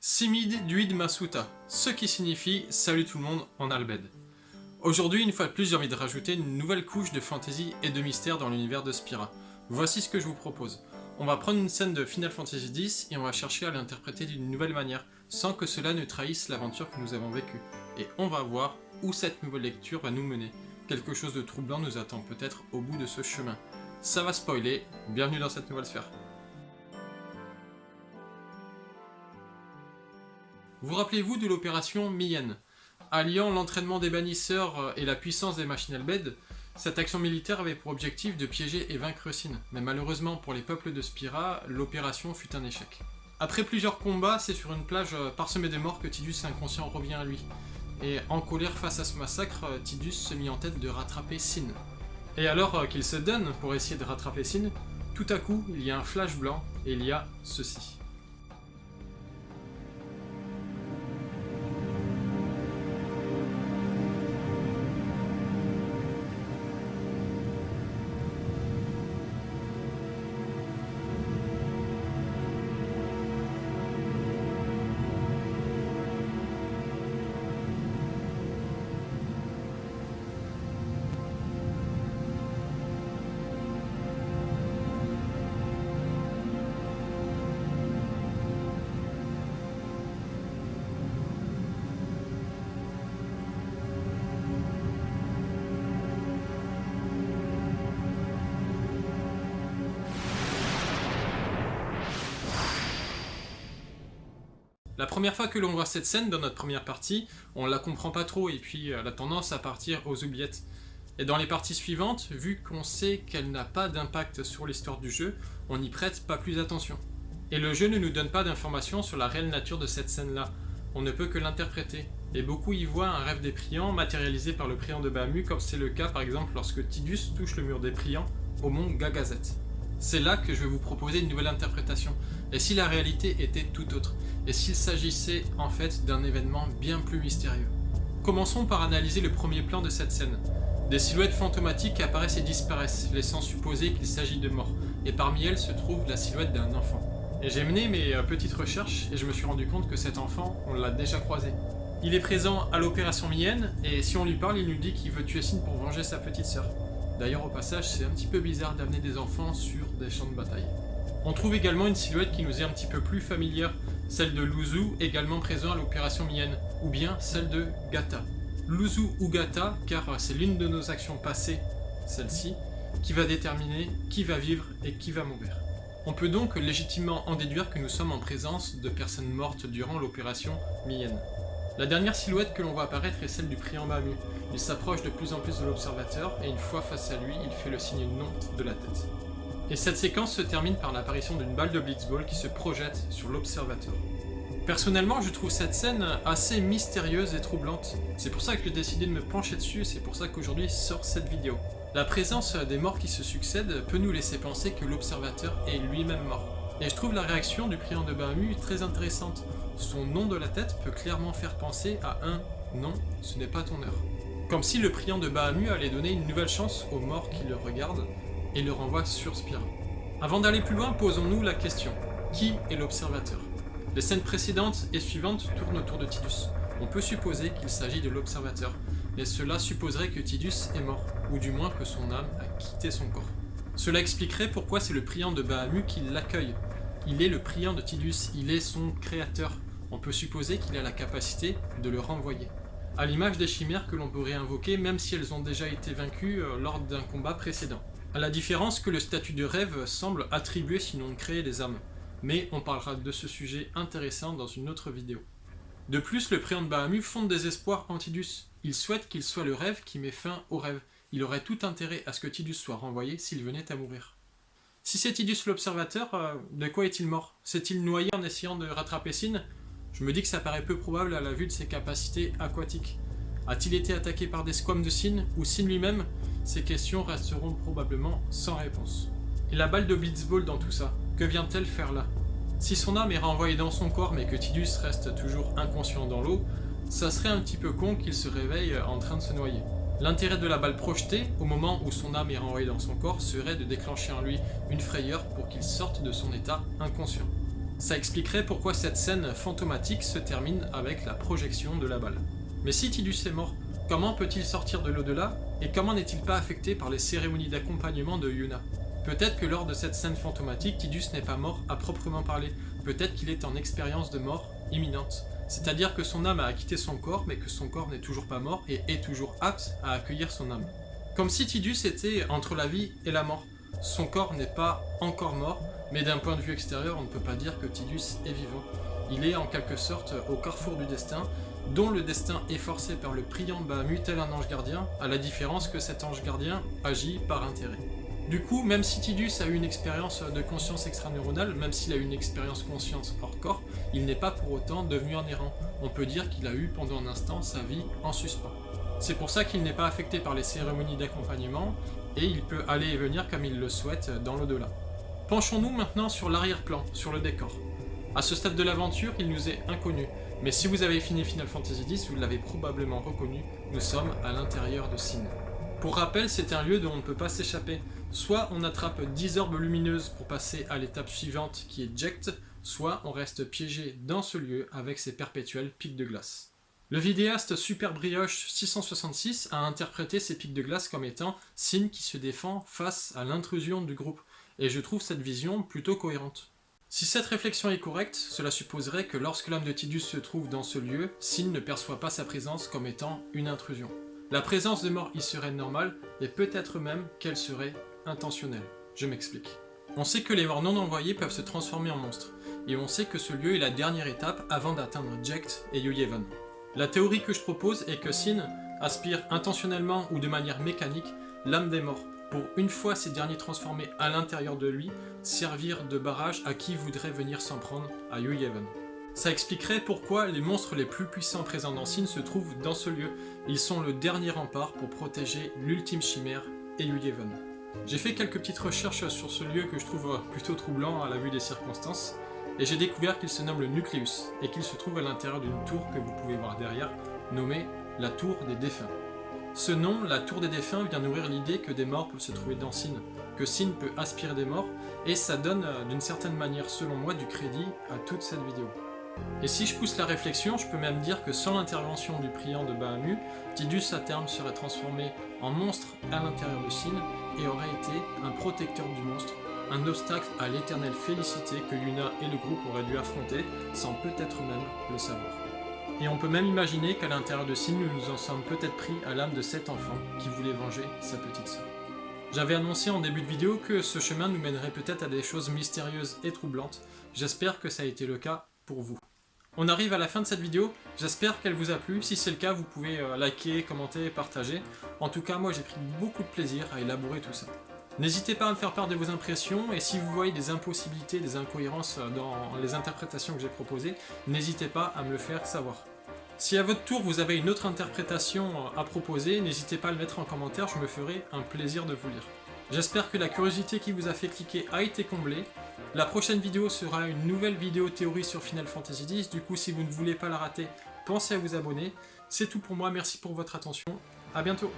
Simid Duid Masuta, ce qui signifie « Salut tout le monde en Albed ». Aujourd'hui, une fois de plus, j'ai envie de rajouter une nouvelle couche de fantasy et de mystère dans l'univers de Spira. Voici ce que je vous propose. On va prendre une scène de Final Fantasy X et on va chercher à l'interpréter d'une nouvelle manière, sans que cela ne trahisse l'aventure que nous avons vécue. Et on va voir où cette nouvelle lecture va nous mener. Quelque chose de troublant nous attend peut-être au bout de ce chemin. Ça va spoiler, bienvenue dans cette nouvelle sphère. Vous rappelez-vous de l'opération Miyen? Alliant l'entraînement des bannisseurs et la puissance des machines Albed, cette action militaire avait pour objectif de piéger et vaincre Sin, mais malheureusement pour les peuples de Spira, l'opération fut un échec. Après plusieurs combats, c'est sur une plage parsemée de morts que Tidus inconscient revient à lui. Et en colère face à ce massacre, Tidus se mit en tête de rattraper Sin. Et alors qu'il se donne pour essayer de rattraper Sin, tout à coup, il y a un flash blanc et il y a ceci. La première fois que l'on voit cette scène dans notre première partie, on la comprend pas trop et puis elle a tendance à partir aux oubliettes. Et dans les parties suivantes, vu qu'on sait qu'elle n'a pas d'impact sur l'histoire du jeu, on n'y prête pas plus attention. Et le jeu ne nous donne pas d'informations sur la réelle nature de cette scène-là, on ne peut que l'interpréter. Et beaucoup y voient un rêve des Priants matérialisé par le Priant de Bahamut, comme c'est le cas par exemple lorsque Tidus touche le mur des Priants au mont Gagazet. C'est là que je vais vous proposer une nouvelle interprétation. Et si la réalité était tout autre? Et s'il s'agissait en fait d'un événement bien plus mystérieux? Commençons par analyser le premier plan de cette scène. Des silhouettes fantomatiques apparaissent et disparaissent, laissant supposer qu'il s'agit de morts. Et parmi elles se trouve la silhouette d'un enfant. Et j'ai mené mes petites recherches et je me suis rendu compte que cet enfant, on l'a déjà croisé. Il est présent à l'opération Miyen et si on lui parle, il nous dit qu'il veut tuer Sin pour venger sa petite sœur. D'ailleurs au passage, c'est un petit peu bizarre d'amener des enfants sur des champs de bataille. On trouve également une silhouette qui nous est un petit peu plus familière, celle de Luzu, également présent à l'opération Miyen, ou bien celle de Gata. Luzu ou Gata, car c'est l'une de nos actions passées, celle-ci, qui va déterminer qui va vivre et qui va mourir. On peut donc légitimement en déduire que nous sommes en présence de personnes mortes durant l'opération Miyen. La dernière silhouette que l'on voit apparaître est celle du Priant Bahamut. Il s'approche de plus en plus de l'observateur et une fois face à lui, il fait le signe non de la tête. Et cette séquence se termine par l'apparition d'une balle de Blitzball qui se projette sur l'observateur. Personnellement, je trouve cette scène assez mystérieuse et troublante. C'est pour ça que j'ai décidé de me pencher dessus et c'est pour ça qu'aujourd'hui sort cette vidéo. La présence des morts qui se succèdent peut nous laisser penser que l'observateur est lui-même mort. Et je trouve la réaction du Priant de Bahamut très intéressante. Son nom de la tête peut clairement faire penser à un « non, ce n'est pas ton heure ». Comme si le Priant de Bahamut allait donner une nouvelle chance aux morts qui le regardent et le renvoie sur Spira. Avant d'aller plus loin, posons-nous la question. Qui est l'observateur? Les scènes précédentes et suivantes tournent autour de Tidus. On peut supposer qu'il s'agit de l'observateur, mais cela supposerait que Tidus est mort, ou du moins que son âme a quitté son corps. Cela expliquerait pourquoi c'est le Priant de Bahamut qui l'accueille. Il est le Priant de Tidus, il est son créateur. On peut supposer qu'il a la capacité de le renvoyer. À l'image des chimères que l'on peut réinvoquer même si elles ont déjà été vaincues lors d'un combat précédent. À la différence que le statut de rêve semble attribuer sinon créer des âmes. Mais on parlera de ce sujet intéressant dans une autre vidéo. De plus, le Priant de Bahamut fonde des espoirs en Tidus. Il souhaite qu'il soit le rêve qui met fin au rêve. Il aurait tout intérêt à ce que Tidus soit renvoyé s'il venait à mourir. Si c'est Tidus l'observateur, de quoi est-il mort? S'est-il noyé en essayant de rattraper Sin? Je me dis que ça paraît peu probable à la vue de ses capacités aquatiques. A-t-il été attaqué par des squames de Sin ou Sin lui-même? Ces questions resteront probablement sans réponse. Et la balle de Blitzball dans tout ça, que vient-elle faire là? Si son âme est renvoyée dans son corps mais que Tidus reste toujours inconscient dans l'eau, ça serait un petit peu con qu'il se réveille en train de se noyer. L'intérêt de la balle projetée, au moment où son âme est renvoyée dans son corps, serait de déclencher en lui une frayeur pour qu'il sorte de son état inconscient. Ça expliquerait pourquoi cette scène fantomatique se termine avec la projection de la balle. Mais si Tidus est mort, comment peut-il sortir de l'au-delà et comment n'est-il pas affecté par les cérémonies d'accompagnement de Yuna? Peut-être que lors de cette scène fantomatique, Tidus n'est pas mort à proprement parler, peut-être qu'il est en expérience de mort imminente. C'est-à-dire que son âme a quitté son corps, mais que son corps n'est toujours pas mort et est toujours apte à accueillir son âme. Comme si Tidus était entre la vie et la mort. Son corps n'est pas encore mort, mais d'un point de vue extérieur, on ne peut pas dire que Tidus est vivant. Il est en quelque sorte au carrefour du destin, dont le destin est forcé par le priant Bahamut tel un ange gardien, à la différence que cet ange gardien agit par intérêt. Du coup, même si Tidus a eu une expérience de conscience extraneuronale, même s'il a eu une expérience conscience hors corps, il n'est pas pour autant devenu un errant. On peut dire qu'il a eu pendant un instant sa vie en suspens. C'est pour ça qu'il n'est pas affecté par les cérémonies d'accompagnement, et il peut aller et venir comme il le souhaite dans l'au-delà. Penchons-nous maintenant sur l'arrière-plan, sur le décor. À ce stade de l'aventure, il nous est inconnu, mais si vous avez fini Final Fantasy X, vous l'avez probablement reconnu, nous sommes à l'intérieur de Sin. Pour rappel, c'est un lieu dont on ne peut pas s'échapper. Soit on attrape 10 orbes lumineuses pour passer à l'étape suivante qui est Ject, soit on reste piégé dans ce lieu avec ses perpétuels pics de glace. Le vidéaste Super Brioche 666 a interprété ces pics de glace comme étant Sin qui se défend face à l'intrusion du groupe, et je trouve cette vision plutôt cohérente. Si cette réflexion est correcte, cela supposerait que lorsque l'âme de Tidus se trouve dans ce lieu, Sin ne perçoit pas sa présence comme étant une intrusion. La présence de mort y serait normale, et peut-être même qu'elle serait intentionnelle. Je m'explique. On sait que les morts non envoyés peuvent se transformer en monstres, et on sait que ce lieu est la dernière étape avant d'atteindre Ject et Yuyevan. La théorie que je propose est que Sin aspire intentionnellement ou de manière mécanique l'âme des morts, pour une fois ces derniers transformés à l'intérieur de lui, servir de barrage à qui voudrait venir s'en prendre à Yuyevan. Ça expliquerait pourquoi les monstres les plus puissants présents dans Sin se trouvent dans ce lieu. Ils sont le dernier rempart pour protéger l'ultime chimère et Yuyevan. J'ai fait quelques petites recherches sur ce lieu que je trouve plutôt troublant à la vue des circonstances, et j'ai découvert qu'il se nomme le Nucleus, et qu'il se trouve à l'intérieur d'une tour que vous pouvez voir derrière, nommée la Tour des Défunts. Ce nom, la Tour des Défunts, vient nourrir l'idée que des morts peuvent se trouver dans Sin, que Sin peut aspirer des morts, et ça donne d'une certaine manière, selon moi, du crédit à toute cette vidéo. Et si je pousse la réflexion, je peux même dire que sans l'intervention du priant de Bahamut, Tidus à terme serait transformé en monstre à l'intérieur de Sin et aurait été un protecteur du monstre, un obstacle à l'éternelle félicité que Yuna et le groupe auraient dû affronter sans peut-être même le savoir. Et on peut même imaginer qu'à l'intérieur de Sin, nous nous en sommes peut-être pris à l'âme de cet enfant qui voulait venger sa petite sœur. J'avais annoncé en début de vidéo que ce chemin nous mènerait peut-être à des choses mystérieuses et troublantes. J'espère que ça a été le cas pour vous. On arrive à la fin de cette vidéo, j'espère qu'elle vous a plu. Si c'est le cas, vous pouvez liker, commenter, partager. En tout cas, moi j'ai pris beaucoup de plaisir à élaborer tout ça. N'hésitez pas à me faire part de vos impressions, et si vous voyez des impossibilités, des incohérences dans les interprétations que j'ai proposées, n'hésitez pas à me le faire savoir. Si à votre tour vous avez une autre interprétation à proposer, n'hésitez pas à le mettre en commentaire, je me ferai un plaisir de vous lire. J'espère que la curiosité qui vous a fait cliquer a été comblée. La prochaine vidéo sera une nouvelle vidéo théorie sur Final Fantasy X, du coup si vous ne voulez pas la rater, pensez à vous abonner. C'est tout pour moi, merci pour votre attention, à bientôt.